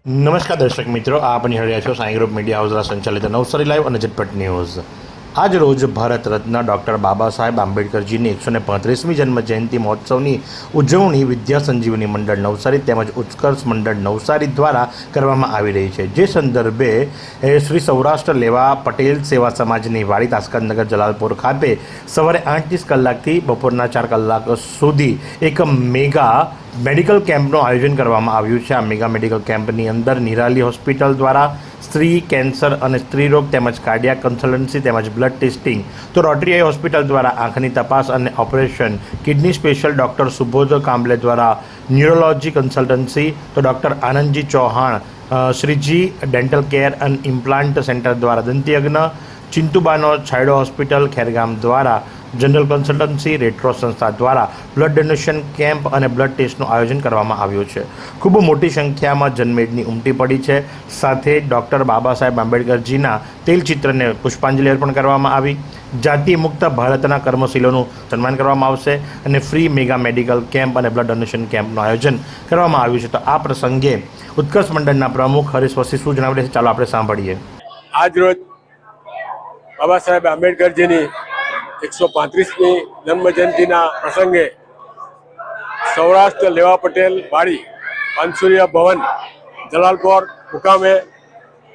નમસ્કાર દર્શક મિત્રો, આપ નિહાળી રહ્યા છો સાંઈ ગ્રુપ મીડિયા હાઉસ દ્વારા સંચાલિત નવસારી લાઈવ અને ઝટપટ ન્યૂઝ। આજ રોજ ભારત રત્ન ડૉક્ટર બાબા સાહેબ આંબેડકરજીની 135મી જન્મ જયંતિ મહોત્સવની ઉજવણી વિદ્યા સંજીવની મંડળ નવસારી તેમજ ઉત્કર્ષ મંડળ નવસારી દ્વારા કરવામાં આવી રહી છે। જે સંદર્ભે શ્રી સૌરાષ્ટ્ર લેવા પટેલ સેવા સમાજની વાડી તાસ્કંદનગર જલાલપુર ખાતે સવારે 8:30 કલાકથી બપોરના 4 કલાક સુધી એક મેગા મેડિકલ કેમ્પનું આયોજન કરવામાં આવ્યું છે। આ મેગા મેડિકલ કેમ્પની અંદર નિરાલી હોસ્પિટલ દ્વારા સ્ત્રી કેન્સર અને સ્ત્રીરોગ તેમજ કાર્ડિયાક કન્સલ્ટન્સી તેમજ બ્લડ ટેસ્ટિંગ, તો રોટરી આઈ હોસ્પિટલ દ્વારા આંખની તપાસ અને operation, kidney special doctor Subodh Kamble દ્વારા ન્યુરોલોજી કન્સલ્ટન્સી, તો doctor Anandji Chauhan Shriji dental care and implant centre દ્વારા દંતયજ્ઞ, ચિંતુબાનો છાયડો હોસ્પિટલ ખેરગામ દ્વારા જનરલ કન્સલ્ટન્સી, રેટ્રો સંસ્થા દ્વારા બ્લડ ડોનેશન કેમ્પ અને બ્લડ ટેસ્ટનું આયોજન કરવામાં આવ્યું છે। ખૂબ મોટી સંખ્યામાં જનમેદની ઉમટી પડી છે। સાથે ડૉક્ટર બાબા સાહેબ આંબેડકરજીના તેલચિત્રને પુષ્પાંજલિ અર્પણ કરવામાં આવી। જાતિ મુક્ત ભારતના કર્મશીલોનું સન્માન કરવામાં આવશે અને ફ્રી મેગા મેડિકલ કેમ્પ અને બ્લડ ડોનેશન કેમ્પનું આયોજન કરવામાં આવ્યું છે। તો આ પ્રસંગે ઉત્કર્ષ મંડળના પ્રમુખ હરીશ વસી શું જણાવી રહ્યા છે, ચાલો આપણે સાંભળીએ। આજ રોજ બાબા સાહેબ આંબેડકરજીની 135મી જન્મજયંતિના પ્રસંગે સૌરાષ્ટ્ર લેવા પટેલ વાડી પાનસુરિયા ભવન જલાલપોર મુકામે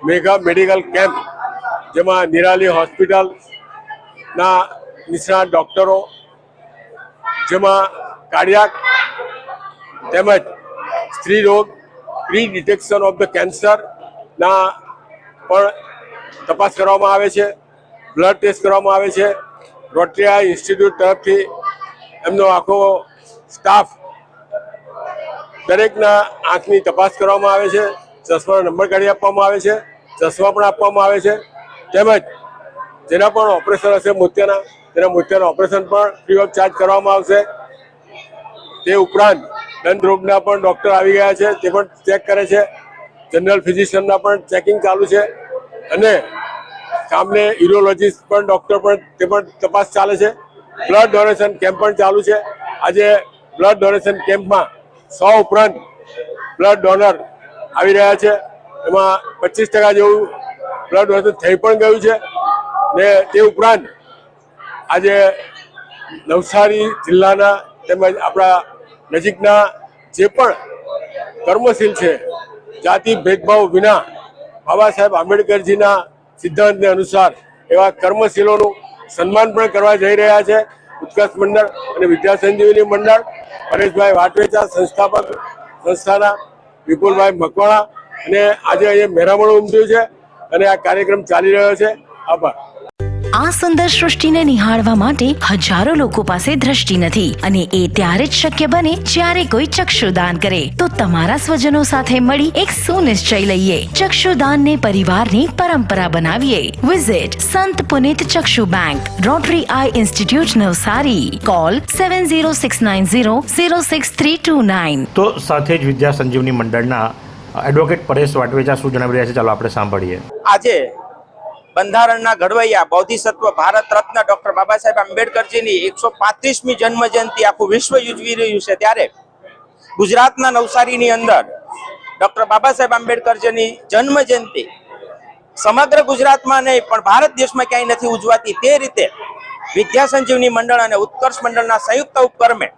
મેગા મેડિકલ કેમ્પ, જેમાં નિરાલી હોસ્પિટલના નિષ્ણાત ડૉક્ટરો, જેમાં કાર્ડિયાક તેમજ સ્ત્રી રોગ, પ્રી ડિટેક્શન ઓફ ધ કેન્સરના પણ તપાસ કરવામાં આવે છે, બ્લડ ટેસ્ટ કરવામાં આવે છે। રોટરી આઈ ઇન્સ્ટિટ્યૂટ તરફથી એમનો આખો સ્ટાફ દરેકના આંખની તપાસ કરવામાં આવે છે, ચશ્માનો નંબર કાઢી આપવામાં આવે છે, ચશ્મા પણ આપવામાં આવે છે, તેમજ જેના પણ ઓપરેશન હશે મોતિયાના, તેના મોતિયાના ઓપરેશન પણ ફ્રી ઓફ ચાર્જ કરવામાં આવશે। તે ઉપરાંત દંત રોગના પણ ડૉક્ટર આવી ગયા છે, તે પણ ચેક કરે છે। જનરલ ફિઝિશિયનના પણ ચેકિંગ ચાલુ છે અને સામને યુરોલોજીસ્ટ પણ ડૉક્ટર પણ તે પણ તપાસ ચાલે છે। બ્લડ ડોનેશન કેમ્પ પણ ચાલુ છે। આજે બ્લડ ડોનેશન કેમ્પમાં 100 ઉપરાંત બ્લડ ડોનર આવી રહ્યા છે, એમાં 25% જેવું બ્લડ ડોનેશન થઈ પણ ગયું છે ને તે ઉપરાંત આજે નવસારી જિલ્લાના તેમજ આપણા નજીકના જે પણ કર્મશીલ છે, જાતિ ભેદભાવ વિના બાબા સાહેબ આંબેડકરજીના સિદ્ધાંતને અનુસાર એવા કર્મશીલોનું સન્માન પણ કરવા જઈ રહ્યા છે ઉત્કર્ષ મંડળ અને વિદ્યા સંજીવની મંડળ। પરેશભાઈ વાટવેચા સંસ્થાપક સંસ્થાના વિપુલભાઈ મકવાણા અને આજે અહીંયા મેરામણ ઉમટ્યું છે અને આ કાર્યક્રમ ચાલી રહ્યો છે। આભાર। આ સુંદર સૃષ્ટિને નિહાળવા માટે હજારો લોકો પાસે દ્રષ્ટિ નથી અને એ ત્યારે જ શક્ય બને જ્યારે કોઈ ચક્ષુદાન કરે। તો તમારા સ્વજનો સાથે મળી એક સુનિશ્ચય લઈએ, ચક્ષુદાનને પરિવારની પરંપરા બનાવીએ। Visit Sant Punit Chakshu bank, Rotary eye institute Navsari, call 7069006329। તો સાથે જ વિદ્યા સંજીવની મંડળના એડવોકેટ પરેશ વાટવેચા શું જણાવી રહ્યા છે, ચાલો આપણે સાંભળીએ। આજે બંધારણના ઘડવૈયા બોધિસત્વ ભારત રત્ન ડોક્ટર બાબા સાહેબ આંબેડકરજીની 135મી જન્મ જયંતિ આખું વિશ્વ ઉજવી રહ્યું છે, ત્યારે ગુજરાતના નવસારીની અંદર ડોક્ટર બાબા સાહેબ આંબેડકરજીની જન્મ જયંતિ સમગ્ર ગુજરાતમાં નહીં પણ ભારત દેશમાં ક્યાંય નથી ઉજવાતી, તે રીતે વિદ્યા સંજીવની મંડળ અને ઉત્કર્ષ મંડળના સંયુક્ત ઉપક્રમે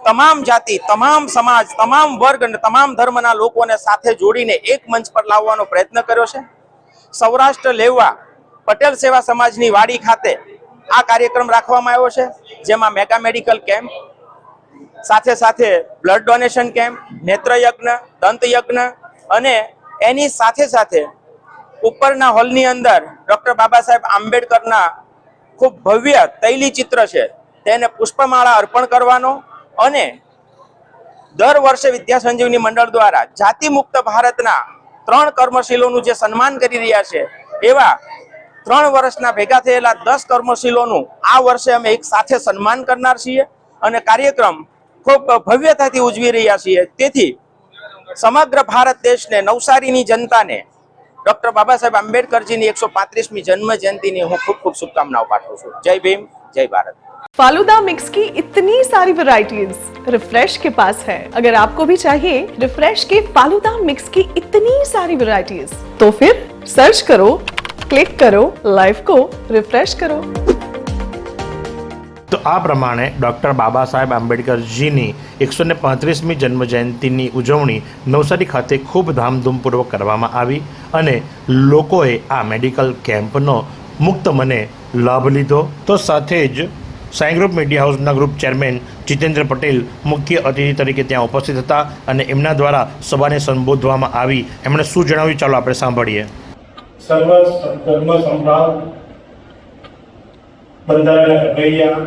તમામ જાતિ, તમામ સમાજ, તમામ વર્ગ અને તમામ ધર્મના લોકોને સાથે જોડીને એક મંચ પર લાવવાનો પ્રયત્ન કર્યો છે। સૌરાષ્ટ્ર લેવા પટેલ સેવા સમાજની વાડી ખાતે આ કાર્યક્રમ રાખવામાં આવ્યો છે, જેમાં મેગા મેડિકલ કેમ્પ, સાથે સાથે બ્લડ ડોનેશન કેમ્પ, નેત્રયજ્ઞ, દંતયજ્ઞ અને એની સાથે સાથે ઉપરના હોલની અંદર ડૉક્ટર બાબા સાહેબ આંબેડકરના ખૂબ ભવ્ય તૈલી ચિત્ર છે તેને પુષ્પમાળા અર્પણ કરવાનો અને દર વર્ષે વિદ્યા સંજીવની મંડળ દ્વારા જાતિ મુક્ત ભારતના 3 કર્મશીલોનું જે સન્માન કરી રહ્યા છે, એવા 3 વર્ષના ભેગા થયેલા 10 કર્મશીલોનું આ વર્ષે અમે એક સાથે સન્માન કરનાર છીએ અને કાર્યક્રમ ખૂબ ભવ્યતાથી ઉજવી રહ્યા છીએ। તેથી સમગ્ર ભારત દેશને, નવસારીની જનતાને ડૉક્ટર બાબા સાહેબ આંબેડકરજીની 135મી જન્મ જયંતિની હું ખૂબ ખૂબ શુભકામનાઓ પાઠવું છું। જય ભીમ, જય ભારત। फालूदा मिक्स की इतनी सारी वैरायटीज रिफ्रेश के पास है। अगर आपको भी चाहिए रिफ्रेश के फालूदा मिक्स की इतनी सारी वैरायटीज, तो फिर सर्च करो, क्लिक करो, लाइफ को रिफ्रेश करो। તો આ પ્રમાણે ડૉક્ટર બાબા સાહેબ આંબેડકરજીની 135મી જન્મજયંતિની ઉજવણી નવસારી ખાતે ખૂબ ધામધૂમપૂર્વક કરવામાં આવી અને લોકોએ આ મેડિકલ કેમ્પનો મુક્ત મને લાભ લીધો. તો સાથે જ સાઈ ગ્રુપ મીડિયા હાઉસના ગ્રુપ ચેરમેન જીતેન્દ્ર પટેલ મુખ્ય અતિથિ તરીકે ત્યાં ઉપસ્થિત હતા અને એમના દ્વારા સભાને સંબોધવામાં આવી. એમણે શું જણાવ્યું ચાલો આપણે સાંભળીએ. સર્વ ધર્મ સંભાવ બંધારણના ઘડવૈયા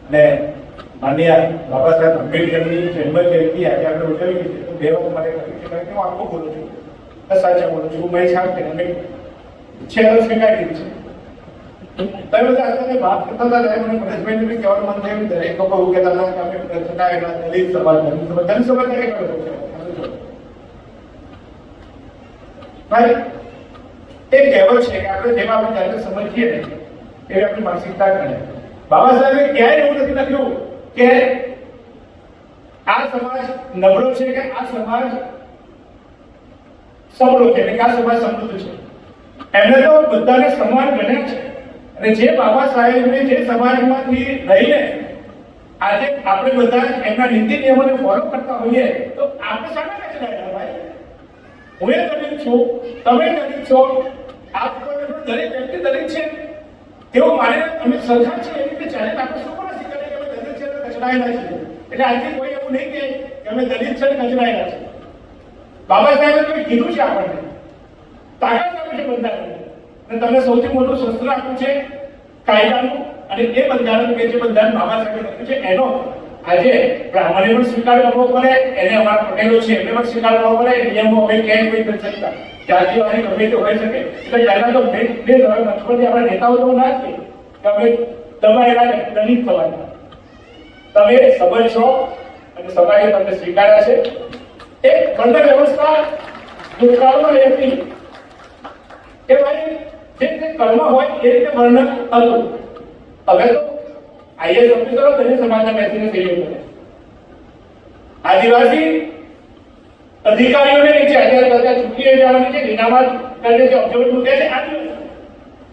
અને માનનીય બાબા સાહેબ આંબેડકરની જન્મ જયંતિ આજે આપણે ઉજવી છે. તો બે વખત માટે કહી શકાય કે હું આખું બોલું છું, સાચા બોલું છું. મેં સાહેબ કે અમે છે સ્વીકારી છે. તમે બધા અત્યારે વાત કરતા હતા ત્યારે મને પરેશભાઈને બી કહેવાનું મન થયું. દરેક લોકો એવું કહેતા હતા કે અમે ચટાયેલા દલિત સમાજ દરેક ભાઈ એ કહેવત છે કે આપણે જેમાં આપણે જાતે સમજીએ ને એવી આપણી માનસિકતા કરે. બાબા સાહેબે ક્યાંય એવું નથી લખ્યું કે આ સમાજ નબળો છે કે આ સમાજ સબળો છે કે આ સમાજ સમૃદ્ધ છે. એમને તો બધાને સમાન ગણ્યા છે. અને જે બાબા સાહેબને જે સમાજમાંથી રહીને આજે આપણે બધા એમના નીતિ નિયમોને ફોલો કરતા હોઈએ તો આપણે શાના કચરાયેલા ભાઈ? હું એ દલિત છું, તમે દલિત છો, આપ દરેક વ્યક્તિ દલિત છે. તેઓ માને અમે સરખા છીએ એવી રીતે ચાલે. આપણે શું પણ નથી કરે કે અમે દલિત છે કચરાયેલા છીએ. એટલે આજે કોઈ એવું નહીં કે અમે દલિત છે કચરાયેલા છે. બાબા સાહેબે કોઈ કીધું છે આપણને, તાકાત આપી છે બંધારણ, અને તમને સૌથી મોટું શસ્ત્ર આપ્યું છે કાયદાનું. અને એ બંધારણ કે જે બંધારણ બાબા સાહેબે લખ્યું છે એનો આજે બ્રાહ્મણે પણ સ્વીકાર કરવો પડે, એને અમારા પટેલો છે એમને પણ સ્વીકાર કરવો પડે. નિયમો હવે ક્યાંય કોઈ નથી શકતા, જાતિવાદી ગમે તે હોઈ શકે. એટલે પહેલા તો નક્ષ્મણથી આપણા નેતાઓ તો ના જ કે અમે દબાયેલા દલિત થવાના. તમે સબળ છો અને સમાજે તમને સ્વીકાર્યા છે. એક બંધન વ્યવસ્થા દુષ્કાળમાં રહેતી કે ભાઈ જે કર્મ હોય એ રીતે વર્ણન હતું. હવે તો આઈએસ ઓફિસરો દલિત સમાજના બેસીને સહયોગ કરે. આદિવાસી અધિકારીઓને નીચે હજાર ચૂંટણી જવાની છે, ઇનામત કરે છે, ઓબ્ઝર્વર મૂકે છે.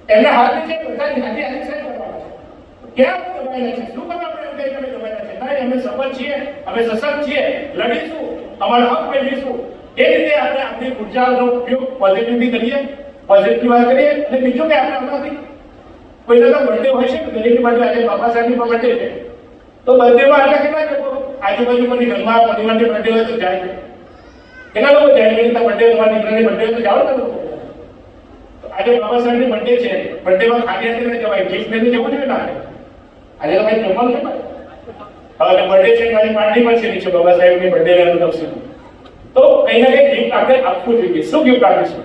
એમના હાથ નીચે બધા જાતિ આદેશ કરવાના છે. ક્યાં દબાયેલા છે? શું કરવા આપણે એમ કહીએ અમે દબાયેલા છે? ના, અમે સફળ છીએ, અમે સશક્ત છીએ, લડીશું, અમારો હક મેળવીશું. એ રીતે આપણે આપણી ઉર્જાનો ઉપયોગ પોઝિટિવલી કરીએ, પોઝિટિવ વાત કરીએ. અને બીજું કે આપણે આપણાથી કોઈનો તો બર્થડે હોય છે, દરેકની બર્થડે આજે બાબા સાહેબની પણ બર્થડે છે. તો બર્થડેમાં આપણે કેટલા લોકો આજુબાજુ કોઈની ઘરમાં પરિવારની બર્થડે હોય તો જાય છે. કેટલા લોકો જાય છે? બર્થડે તમારા દીકરાની બર્થડે તો જાઓ ને લોકો. આજે બાબા સાહેબની બર્થડે છે, બર્થડેમાં ખાલી હાથે ન જવાય, ગિફ્ટ લઈને જવું જોઈએ ના. આજે તો ભાઈ જમવાનું છે ભાઈ. હવે બર્થડે છે, મારી પાર્ટી પણ છે નીચે બાબા સાહેબની બર્થડે અનુભવશે. તો કંઈ ના કંઈ ગિફ્ટ આપણે આપવું જોઈએ. શું ગિફ્ટ આપીશું?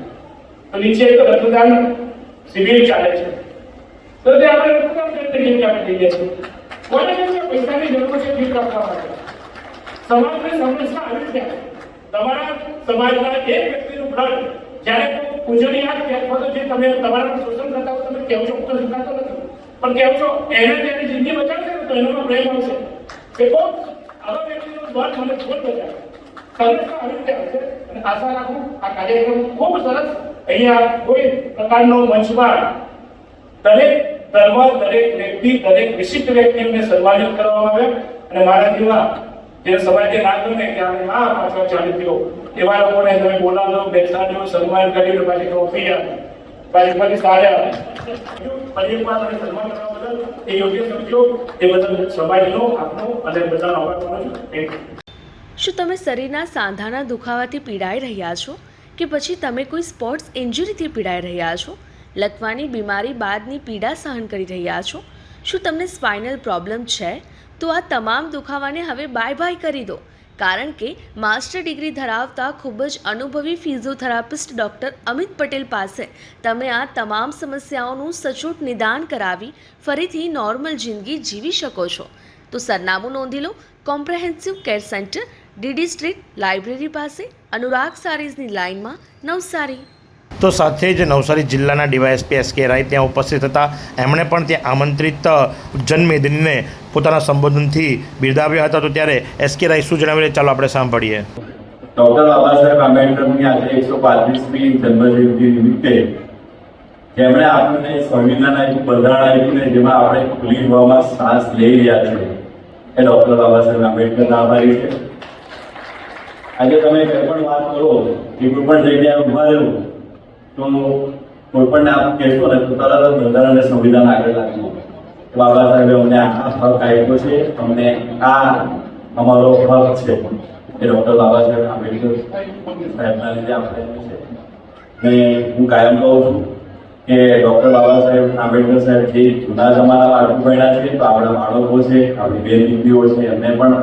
તો નીચે એક રક્તદાન શિબિર ચાલે છે, તો તે આપણે રક્તદાન કરીને ગિફ્ટ આપી દઈએ છીએ. કોને પૈસાની જરૂર છે ગિફ્ટ આપવા માટે? સમાજની સમસ્યા આવી છે. તમારા સમાજના એક વ્યક્તિનું બ્લડ જ્યારે પૂજનીય અથવા તો જે તમે તમારા શોષણ કરતા હો તમે કેવો છો, તો સ્વીકારતો નથી, પણ કેવો છો એને જ્યારે જિંદગી બચાવશે ને તો એનામાં પ્રેમ આવશે કે બહુ આવા વ્યક્તિનું બ્લડ મને છોડ બચાવે. સમસ્યા આવી રીતે આવશે. અને આશા રાખું આ કાર્યક્રમ ખૂબ સરસ અહીંયા કોઈ પ્રકારનો મંચમાં દરેક ધર્મ, દરેક વ્યક્તિ, દરેક વિશિષ્ટ વ્યક્તિઓને સન્માનિત કરવામાં આવે. અને મારા જેવા જે સમાજે ના ગમે કે આપણે આ પાછળ ચાલી ગયો એવા લોકોને તમે બોલાવો, બેસાડો, સન્માન કરીને પાછી ટ્રોફી આપે, પાછી ફરી સારા પરિવારમાં તમે સન્માન કરવા બદલ એ યોગ્ય સમજો. એ બદલ સમાજનો આપનો અને બધાનો આભાર માનું છું. શું તમે શરીરના સાંધાના દુખાવાથી પીડાઈ રહ્યા છો કે પછી તમે કોઈ સ્પોર્ટ્સ ઇન્જરીથી પીડાઈ રહ્યા છો? લકવાની બીમારી બાદની પીડા સહન કરી રહ્યા છો? શું તમને સ્પાઇનલ પ્રોબ્લેમ છે? તો આ તમામ દુખાવાને હવે બાય બાય કરી દો, કારણ કે માસ્ટર ડિગ્રી ધરાવતા ખૂબ જ અનુભવી ફિઝિયોથેરાપિસ્ટ ડૉક્ટર અમિત પટેલ પાસે તમે આ તમામ સમસ્યાઓનું સચોટ નિદાન કરાવી ફરીથી નોર્મલ જિંદગી જીવી શકો છો. તો સરનામું નોંધી લો. Comprehensive care centre, DD street, library પાસે, અનુરાગ સારીઝની લાઇનમાં, નવસારી. તો સાથે જ નવસારી જિલ્લાના ડીવાયએસપી એસ.કે. રાય ત્યાં ઉપસ્થિત હતા. એમણે પણ ત્યાં આમંત્રિત જનમેદનીને પોતાના સંબોધનથી બિરદાવ્યા હતા. તો ત્યારે એસ.કે. રાય શું જણાવી રહ્યા ચાલો આપણે સાંભળીએ. ડૉક્ટર બાબા સાહેબ આંબેડકરની આજે 135મી જન્મજયંતિ નિમિત્તે જેમણે આપણને સંવિધાન આપ્યું, બંધારણ આપ્યું ને જેમાં આપણે ખુલ્લી હવામાં શ્વાસ લઈ રહ્યા છીએ એ ડૉક્ટર બાબા સાહેબ આંબેડકરના આભારી છે. આજે તમે કંઈ પણ વાત કરો કે કોઈ પણ જગ્યાએ ઊભા રહેવું તો કોઈ પણ આપ કહેશો ને તો તરત જ બંધારણ અને સંવિધાન આગળ લાગવું. બાબા સાહેબે અમને આ હક આપ્યો છે, અમને આ અમારો હક છે એ ડૉક્ટર બાબા સાહેબ આંબેડકર સાહેબના લીધે આપણે છે. ને હું કાયમ કહું છું કે ડૉક્ટર બાબા સાહેબ આંબેડકર સાહેબ જે જૂના જમાનામાં આગળ ભણ્યા છે તો આપણા બાળકો છે, આપણી બેન દીકરીઓ છે, એમને પણ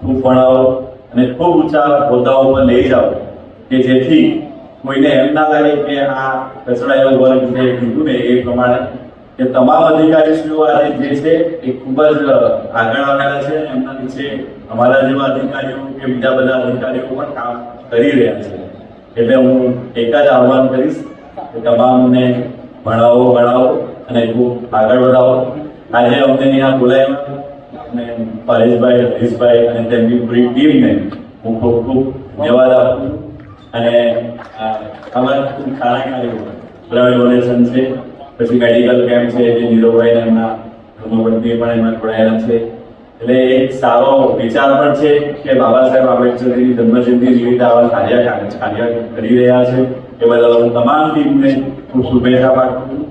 ખૂબ ભણાવો અને ખૂબ ઊંચા હોદ્દાઓ પર લઈ જાઓ કે જેથી કોઈને એમ ના લાગે કે આ કચડાયેલો વર્ગ છે. કીધું ને એ પ્રમાણે કે તમામ અધિકારીશ્રીઓ આજે જે છે એ ખૂબ જ આગળ આવેલા છે. એમના નીચે અમારા જેવા અધિકારીઓ કે બીજા બધા અધિકારીઓ પણ કામ કરી રહ્યા છે. એટલે હું એક જ આહ્વાન કરીશ કે તમામને ભણાવો અને ખૂબ આગળ વધાવો. આજે અમને અહીંયા બોલાવ્યા અને પરેશભાઈ, હરીશભાઈ અને તેમની પૂરી ટીમને હું ખૂબ ખૂબ ધન્યવાદ આપું છું. અને આમાં ખૂબ સારા કાર્યો બ્લડ ડોનેશન છે, પછી મેડિકલ કેમ્પ છે જે નીરવભાઈ એમના ધર્મપત્ની પણ એમાં જોડાયેલા છે. એટલે એક સારો વિચાર પણ છે કે બાબા સાહેબ આંબેડકરની જન્મજયંતિ નિમિત્તે આવા કાર્ય કરી રહ્યા છે. એ બદલ હું તમામ ટીમને ખૂબ શુભેચ્છા પાઠવું છું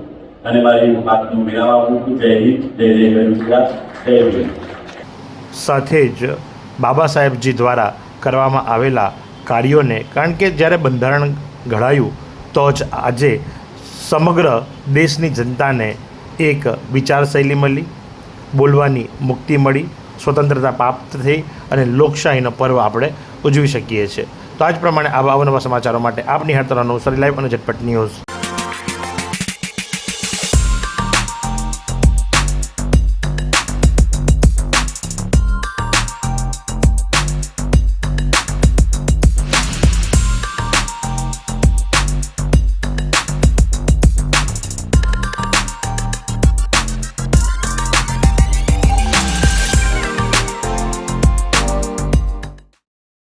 અને મારી વાતનું વિરામ આપું છું. જય હિન્દ, જય ગુજરાત, જય હિન્દ. સાથે જ બાબા સાહેબજી દ્વારા કરવામાં આવેલા કાર્યોને, કારણ કે જ્યારે બંધારણ ઘડાયું તો જ આજે સમગ્ર દેશની જનતાને એક વિચારશૈલી મળી, બોલવાની મુક્તિ મળી, સ્વતંત્રતા પ્રાપ્ત થઈ અને લોકશાહીનો પર્વ આપણે ઉજવી શકીએ છીએ. તો આ જ પ્રમાણે આવા અવનવા સમાચારો માટે આપ નિહાળતા રહો નવસારી લાઈવ અને ઝટપટ ન્યૂઝ.